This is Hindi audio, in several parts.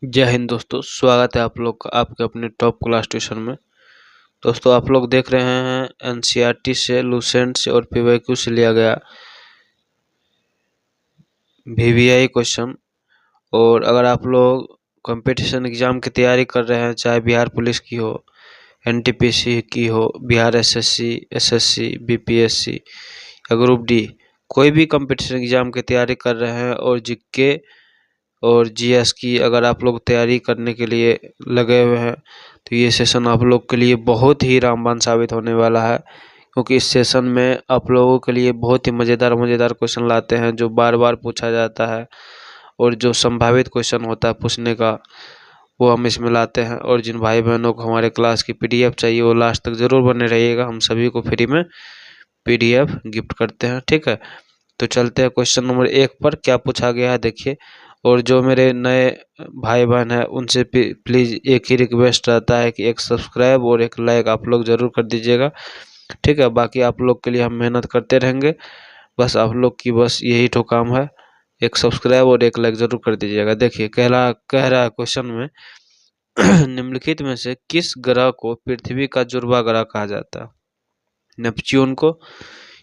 जय हिंद दोस्तों, स्वागत है आप लोग का आपके अपने टॉप क्लास ट्यूशन में। दोस्तों आप लोग देख रहे हैं एनसीईआरटी से, लूसेंट से और पीवाईक्यू से लिया गया वीवीआई क्वेश्चन। और अगर आप लोग कंपटीशन एग्जाम की तैयारी कर रहे हैं, चाहे बिहार पुलिस की हो, एनटीपीसी की हो, बिहार एसएससी, एसएससी, बीपीएससी या ग्रुप डी, कोई भी कंपटीशन एग्जाम की तैयारी कर रहे हैं और जीके और जीएस की अगर आप लोग तैयारी करने के लिए लगे हुए हैं तो ये सेशन आप लोग के लिए बहुत ही रामबाण साबित होने वाला है, क्योंकि इस सेशन में आप लोगों के लिए बहुत ही मज़ेदार क्वेश्चन लाते हैं जो बार बार पूछा जाता है, और जो संभावित क्वेश्चन होता है पूछने का वो हम इसमें लाते हैं। और जिन भाई बहनों को हमारे क्लास की पीडीएफ चाहिए वो लास्ट तक ज़रूर बने रहिएगा, हम सभी को फ्री में पीडीएफ गिफ्ट करते हैं। ठीक है, तो चलते हैं क्वेश्चन नंबर 1 पर। क्या पूछा गया है देखिए। और जो मेरे नए भाई बहन हैं उनसे प्लीज़ एक ही रिक्वेस्ट रहता है कि एक सब्सक्राइब और एक लाइक आप लोग ज़रूर कर दीजिएगा। ठीक है, बाकी आप लोग के लिए हम मेहनत करते रहेंगे, बस आप लोग की बस यही तो काम है, एक सब्सक्राइब और एक लाइक ज़रूर कर दीजिएगा। देखिए कह रहा है क्वेश्चन में निम्नलिखित में से किस ग्रह को पृथ्वी का जुड़वा ग्रह कहा जाता है? नेपच्यून को,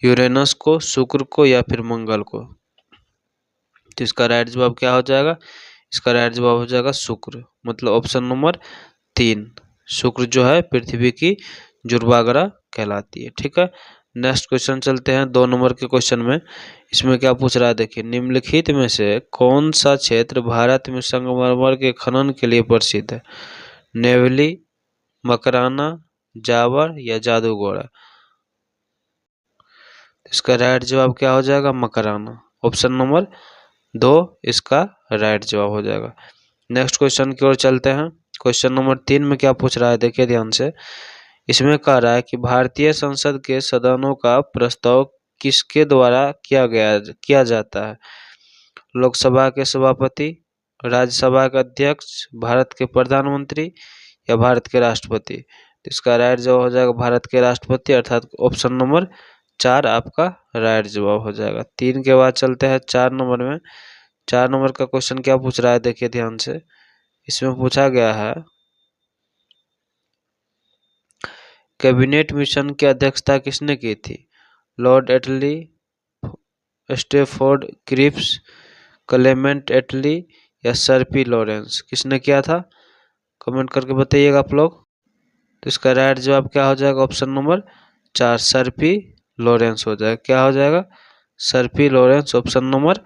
यूरेनस को, शुक्र को या फिर मंगल को? तो इसका राइट जवाब क्या हो जाएगा? इसका राइट जवाब हो जाएगा शुक्र, मतलब ऑप्शन नंबर 3। शुक्र जो है पृथ्वी की जुड़वा ग्रह कहलाती है। ठीक है, नेक्स्ट क्वेश्चन चलते हैं 2 नंबर के क्वेश्चन में। इसमें क्या पूछ रहा है देखिए। निम्नलिखित में से कौन सा क्षेत्र भारत में संगमरमर के खनन के लिए प्रसिद्ध है? नेवली, मकराना, जावर या जादूगोड़ा? इसका राइट जवाब क्या हो जाएगा? मकराना, ऑप्शन नंबर 2 इसका राइट जवाब हो जाएगा। नेक्स्ट क्वेश्चन की ओर चलते हैं। क्वेश्चन नंबर 3 में क्या पूछ रहा है देखिए ध्यान से। इसमें कह रहा है कि भारतीय संसद के सदनों का प्रस्ताव किसके द्वारा किया जाता है? लोकसभा के सभापति, राज्यसभा के अध्यक्ष, भारत के प्रधानमंत्री या भारत के राष्ट्रपति? तो इसका राइट जवाब हो जाएगा भारत के राष्ट्रपति, अर्थात ऑप्शन नंबर 4 आपका राइट जवाब हो जाएगा। 3 के बाद चलते हैं 4 नंबर में। 4 नंबर का क्वेश्चन क्या पूछ रहा है देखिए ध्यान से। इसमें पूछा गया है कैबिनेट मिशन की अध्यक्षता किसने की थी? लॉर्ड एटली, स्टेफोर्ड क्रिप्स, क्लेमेंट एटली या सर पी लॉरेंस? किसने किया था? कमेंट करके बताइएगा आप लोग। तो इसका राइट जवाब क्या हो जाएगा? Option number 4 sir P Lawrence हो जाएगा। क्या हो जाएगा? Sir P Lawrence, option number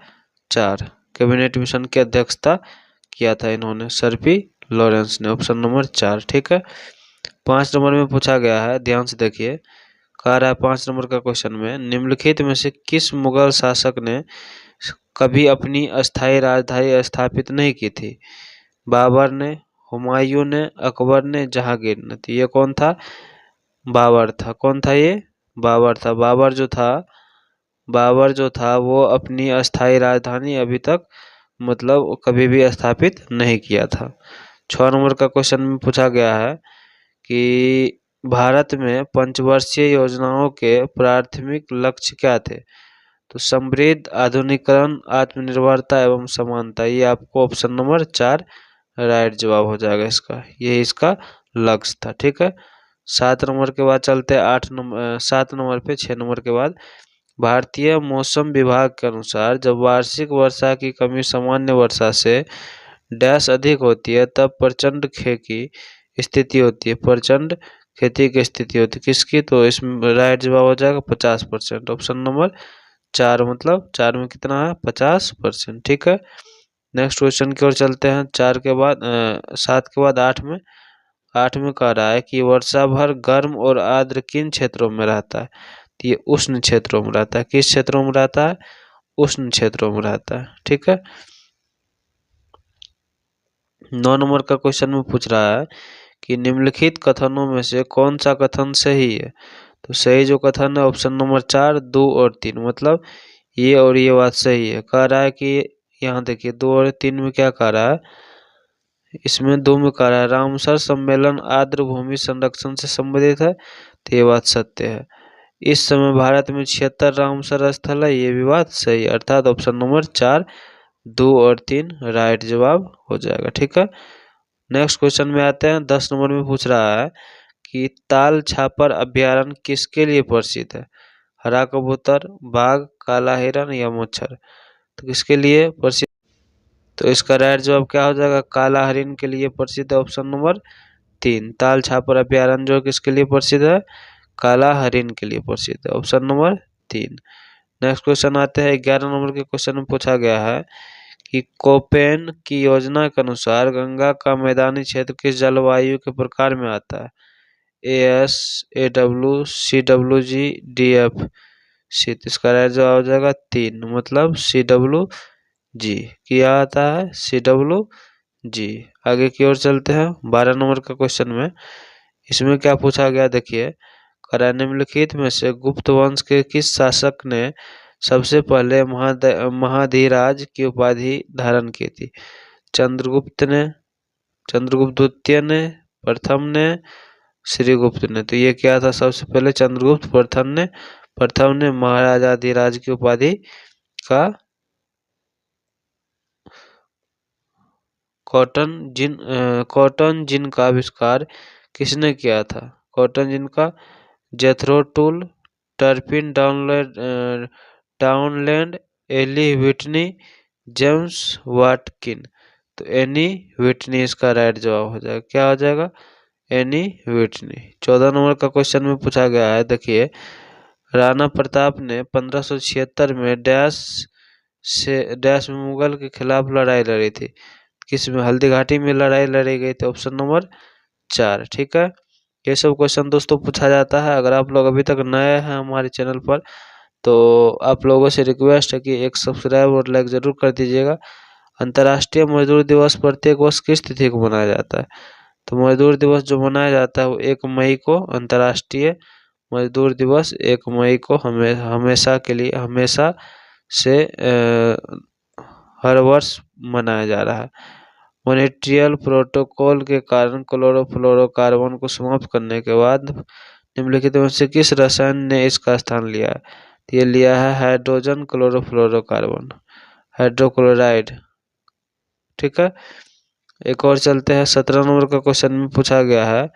4। Cabinet mission की अध्यक्षता किया था इन्होंने, सर पी लॉरेंस ने, ऑप्शन नंबर 4। ठीक है, 5 नंबर में पूछा गया है, ध्यान से देखिए। कह रहा है 5 नंबर का क्वेश्चन में निम्नलिखित में से किस मुगल शासक ने कभी अपनी अस्थायी राजधानी स्थापित नहीं की थी? बाबर ने, हुमायूं ने, अकबर ने, जहांगीर ने? तो ये कौन था? बाबर था। कौन था ये? बाबर था। बाबर जो था वो अपनी अस्थायी राजधानी अभी तक मतलब कभी भी स्थापित नहीं किया था। 6 नंबर का क्वेश्चन में पूछा गया है कि भारत में पंचवर्षीय योजनाओं के प्राथमिक लक्ष्य क्या थे? तो समृद्ध, आधुनिकीकरण, आत्मनिर्भरता एवं समानता। ये आपको ऑप्शन नंबर 4 राइट जवाब हो जाएगा इसका, ये इसका लक्ष्य था। ठीक है, 7 नंबर के बाद चलते हैं 7 नंबर पे। 6 नंबर के बाद भारतीय मौसम विभाग के अनुसार जब वार्षिक वर्षा की कमी सामान्य वर्षा से डैश अधिक होती है तब प्रचंड खेती की स्थिति होती है। प्रचंड खेती की स्थिति होती है किसकी? तो इसमें राइट जवाब हो जाएगा 50%, ऑप्शन नंबर 4, मतलब 4 में कितना है? 50%। ठीक है, नेक्स्ट क्वेश्चन की ओर चलते हैं। 7 के बाद 8 में। 8 में कह रहा है कि वर्षा भर गर्म और आर्द्र किन क्षेत्रों में रहता है? तो ये उष्ण क्षेत्रों में रहता है। किस क्षेत्रों में रहता है? उष्ण क्षेत्रों में रहता है। ठीक है, 9 नंबर का क्वेश्चन में पूछ रहा है कि निम्नलिखित कथनों में से कौन सा कथन सही है? तो सही जो कथन है ऑप्शन नंबर 4, 2 और 3, मतलब ये और ये बात सही है। कह रहा है कि यहाँ देखिए 2 और 3 में क्या कह रहा है, इसमें 2 में कह रहा है रामसर सम्मेलन आर्द्र भूमि संरक्षण से संबंधित है, तो ये बात सत्य है। इस समय भारत में 76 रामसर स्थल है, ये भी बात सही है, अर्थात ऑप्शन नंबर 4 2 और 3 राइट जवाब हो जाएगा। ठीक है, नेक्स्ट क्वेश्चन में आते हैं। 10 नंबर में पूछ रहा है कि ताल छापर अभ्यारण्य किसके लिए प्रसिद्ध है? हरा कबूतर, बाघ, काला हिरण या मच्छर? तो किसके लिए प्रसिद्ध? तो इसका राइट जवाब क्या हो जाएगा? काला हिरण के लिए प्रसिद्ध है, ऑप्शन नंबर 3। ताल छापर अभ्यारण्य जो किसके लिए प्रसिद्ध है? काला हरिण के लिए प्रसिद्ध है, ऑप्शन नंबर 3। नेक्स्ट क्वेश्चन आते हैं। 11 नंबर के क्वेश्चन में पूछा गया है कि कोपेन की योजना के अनुसार गंगा का मैदानी क्षेत्र किस जलवायु के प्रकार में आता है? AS, AW, CWG, DF, इसका राइट जवाब हो जाएगा 3, मतलब CWG। क्या आता है? CWG। आगे की ओर चलते हैं। 12 नंबर का क्वेश्चन में इसमें क्या पूछा गया देखिए। निम्नलिखित में से गुप्त वंश के किस शासक ने सबसे पहले महाधिराज की उपाधि धारण की थी? चंद्रगुप्त ने, चंद्रगुप्त द्वितीय ने, प्रथम ने, श्रीगुप्त ने? तो ये क्या था? सबसे पहले चंद्रगुप्त प्रथम ने महाराजाधिराज की उपाधि का कॉटन जिन का आविष्कार किसने किया था? कॉटन जिन का Jethro Tull, Turnip Townshend, Eli Whitney, James Watkin? तो एनी व्हिटनी इसका राइट जवाब हो जाएगा। क्या हो जाएगा? Any Whitney. 14 नंबर का क्वेश्चन में पूछा गया है देखिए। राणा प्रताप ने 1576 में डैश में मुगल के खिलाफ लड़ाई लड़ी थी? किस में? हल्दी घाटी में लड़ाई लड़ी गई थी, ऑप्शन नंबर 4। ठीक है, ये सब क्वेश्चन दोस्तों पूछा जाता है। अगर आप लोग अभी तक नए हैं हमारे चैनल पर तो आप लोगों से रिक्वेस्ट है कि एक सब्सक्राइब और लाइक जरूर कर दीजिएगा। अंतर्राष्ट्रीय मजदूर दिवस प्रत्येक वर्ष किस तिथि को मनाया जाता है? तो मजदूर दिवस जो मनाया जाता है वो 1 मई को, अंतर्राष्ट्रीय मजदूर दिवस 1 मई को हमेशा से हर वर्ष मनाया जा रहा है। मॉन्ट्रियल प्रोटोकॉल के कारण क्लोरोफ्लोरोकार्बन को समाप्त करने के बाद निम्नलिखित में से किस रसायन ने इसका स्थान लिया है? ये लिया है हाइड्रोजन क्लोरोफ्लोरोकार्बन, हाइड्रोक्लोराइड। ठीक है, एक और चलते हैं। 17 नंबर का क्वेश्चन में पूछा गया है,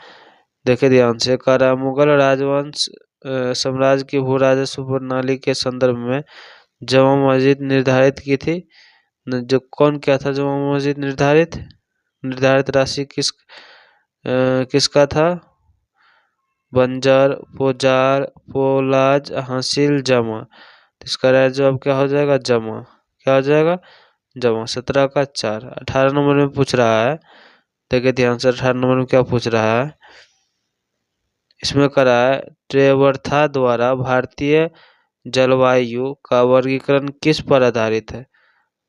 देखिए ध्यान से। मुगल राजवंश साम्राज्य की भू राजस्व प्रणाली के संदर्भ में जामा मस्जिद निर्धारित की थी? जो कौन क्या था जामा मस्जिद निर्धारित राशि किसका था? बंजर, पोजार, पोलाज, हासिल, जमा? इसका राइट जवाब क्या हो जाएगा? जमा। क्या हो जाएगा? जमा। 17 का 4। 18 नंबर में पूछ रहा है, देखिए ध्यान से। 18 नंबर में क्या पूछ रहा है? इसमें करा है ट्रेवर्था द्वारा भारतीय जलवायु का वर्गीकरण किस पर आधारित है?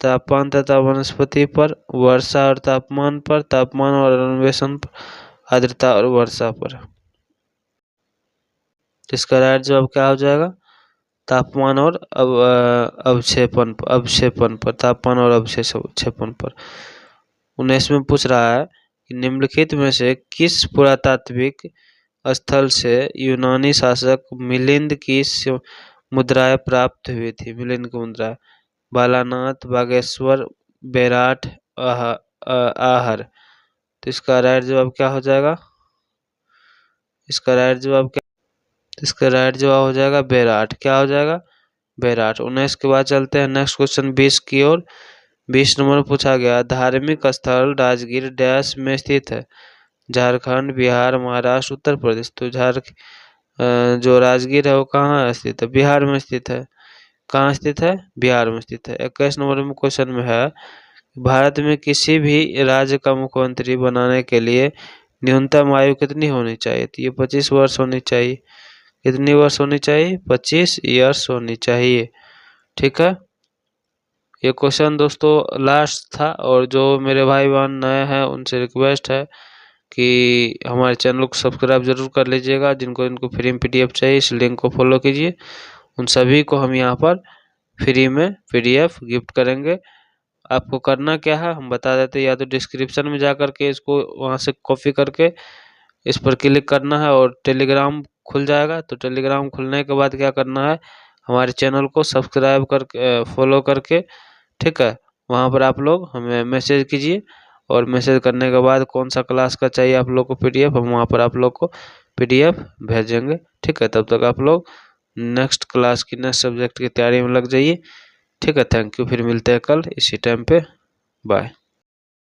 तापमान तथा वनस्पति पर, वर्षा और तापमान पर, तापमान और अन्वेषण पर, आर्द्रता और वर्षा पर? इसका राइट जवाब क्या हो जाएगा? तापमान और अवक्षेपण पर, तापमान और अवक्षेपण पर। 19 में पूछ रहा है कि निम्नलिखित में से किस पुरातात्विक स्थल से यूनानी शासक मिलिंद की मुद्राएं प्राप्त हुई थी? मिलिंद की मुद्रा बालानाथ, बागेश्वर, बेराट, आहर? तो इसका राइट जवाब क्या हो जाएगा? इसका राइट जवाब हो जाएगा बेराट। क्या हो जाएगा? बेराट। 19 के बाद चलते हैं नेक्स्ट क्वेश्चन 20 की ओर। 20 नंबर में पूछा गया धार्मिक स्थल राजगीर डैश में स्थित है? झारखंड, बिहार, महाराष्ट्र, उत्तर प्रदेश? तो जो राजगीर है वो कहाँ स्थित है? बिहार में स्थित है। कहाँ स्थित है? बिहार में स्थित है। 21 नंबर में क्वेश्चन में है भारत में किसी भी राज्य का मुख्यमंत्री बनाने के लिए न्यूनतम आयु कितनी होनी चाहिए? तो ये 25 वर्ष होनी चाहिए। कितनी वर्ष होनी चाहिए? 25 ईयर्स होनी चाहिए। ठीक है, ये क्वेश्चन दोस्तों लास्ट था। और जो मेरे भाई बहन नए हैं उनसे रिक्वेस्ट है कि हमारे चैनल को सब्सक्राइब जरूर कर लीजिएगा। जिनको फ्री में PDF चाहिए इस लिंक को फॉलो कीजिए। उन सभी को हम यहाँ पर फ्री में PDF गिफ्ट करेंगे। आपको करना क्या है हम बता देते हैं। या तो डिस्क्रिप्शन में जा करके इसको वहाँ से कॉपी करके इस पर क्लिक करना है और टेलीग्राम खुल जाएगा। तो टेलीग्राम खुलने के बाद क्या करना है, हमारे चैनल को सब्सक्राइब करके फॉलो करके, ठीक है, वहाँ पर आप लोग हमें मैसेज कीजिए, और मैसेज करने के बाद कौन सा क्लास का चाहिए आप लोग को PDF, हम वहाँ पर आप लोग को PDF भेजेंगे। ठीक है, तब तक आप लोग नेक्स्ट क्लास की नेक्स्ट सब्जेक्ट की तैयारी में लग जाइए। ठीक है, थैंक यू। फिर मिलते हैं कल इसी टाइम पे। बाय।